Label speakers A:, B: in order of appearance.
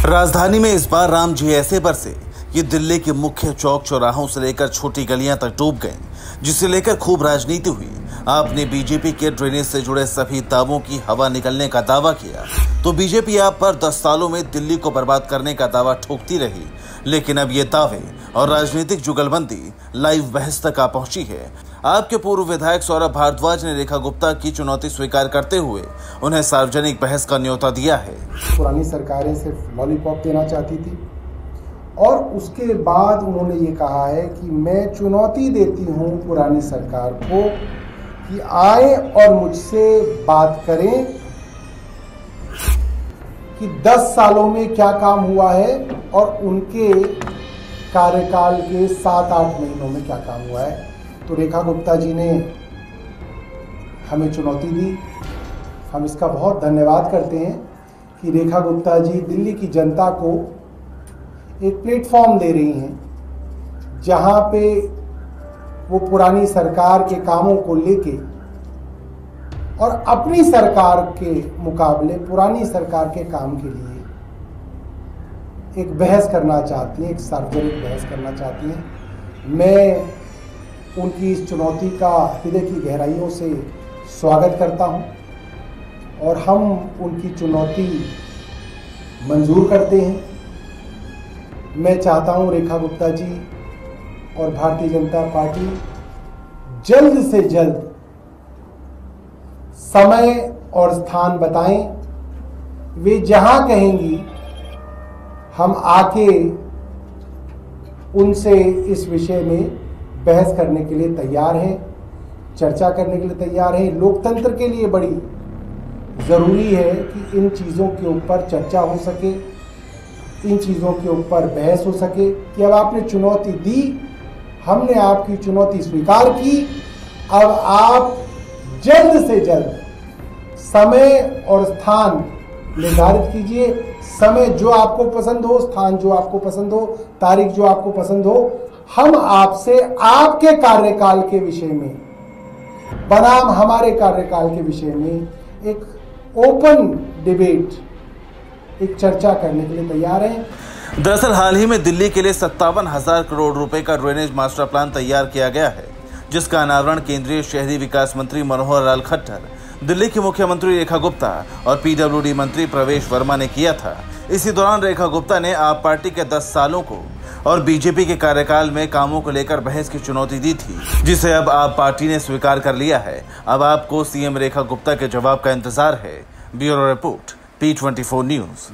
A: राजधानी में इस बार राम जी ऐसे बरसे ये दिल्ली के मुख्य चौक चौराहों से लेकर छोटी गलियां तक डूब गए, जिसे लेकर खूब राजनीति हुई। आपने बीजेपी के ड्रेनेज से जुड़े सभी दावों की हवा निकलने का दावा किया, तो बीजेपी आप पर 10 सालों में दिल्ली को बर्बाद करने का दावा ठोकती रही। लेकिन अब ये दावे और राजनीतिक जुगलबंदी लाइव बहस तक आ पहुंची है। आपके पूर्व विधायक सौरभ भारद्वाज ने रेखा गुप्ता की चुनौती स्वीकार करते हुए उन्हें सार्वजनिक बहस का न्योता दिया है।
B: पुरानी सरकारें सिर्फ लॉलीपॉप देना चाहती थी और उसके बाद उन्होंने ये कहा है कि मैं चुनौती देती हूँ पुरानी सरकार को कि आए और मुझसे बात करें कि 10 सालों में क्या काम हुआ है और उनके कार्यकाल के 7-8 महीनों में क्या काम हुआ है। तो रेखा गुप्ता जी ने हमें चुनौती दी। हम इसका बहुत धन्यवाद करते हैं कि रेखा गुप्ता जी दिल्ली की जनता को एक प्लेटफॉर्म दे रही हैं जहां पे वो पुरानी सरकार के कामों को लेके और अपनी सरकार के मुकाबले पुरानी सरकार के काम के लिए एक बहस करना चाहती हैं, एक सार्वजनिक बहस करना चाहती हैं। मैं उनकी इस चुनौती का हृदय की गहराइयों से स्वागत करता हूं और हम उनकी चुनौती मंजूर करते हैं। मैं चाहता हूं रेखा गुप्ता जी और भारतीय जनता पार्टी जल्द से जल्द समय और स्थान बताएं। वे जहां कहेंगी हम आके उनसे इस विषय में बहस करने के लिए तैयार हैं, चर्चा करने के लिए तैयार हैं। लोकतंत्र के लिए बड़ी ज़रूरी है कि इन चीज़ों के ऊपर चर्चा हो सके, इन चीज़ों के ऊपर बहस हो सके। कि अब आपने चुनौती दी, हमने आपकी चुनौती स्वीकार की, अब आप जल्द से जल्द समय और स्थान निर्धारित कीजिए। समय जो आपको पसंद हो, स्थान जो आपको पसंद हो, तारीख जो आपको पसंद हो। हम आपसे आपके कार्यकाल के विषय में बनाम हमारे कार्यकाल के विषय में एक ओपन डिबेट, एक चर्चा करने के लिए तैयार हैं।
A: दरअसल हाल ही में दिल्ली के लिए 57,000 करोड़ रुपए का ड्रेनेज मास्टर प्लान तैयार किया गया है, जिसका अनावरण केंद्रीय शहरी विकास मंत्री मनोहर लाल खट्टर, दिल्ली की मुख्यमंत्री रेखा गुप्ता और पीडब्ल्यूडी मंत्री प्रवेश वर्मा ने किया था। इसी दौरान रेखा गुप्ता ने आप पार्टी के 10 सालों को और बीजेपी के कार्यकाल में कामों को लेकर बहस की चुनौती दी थी, जिसे अब आप पार्टी ने स्वीकार कर लिया है। अब आपको सीएम रेखा गुप्ता के जवाब का इंतजार है। Bureau report, P24 news.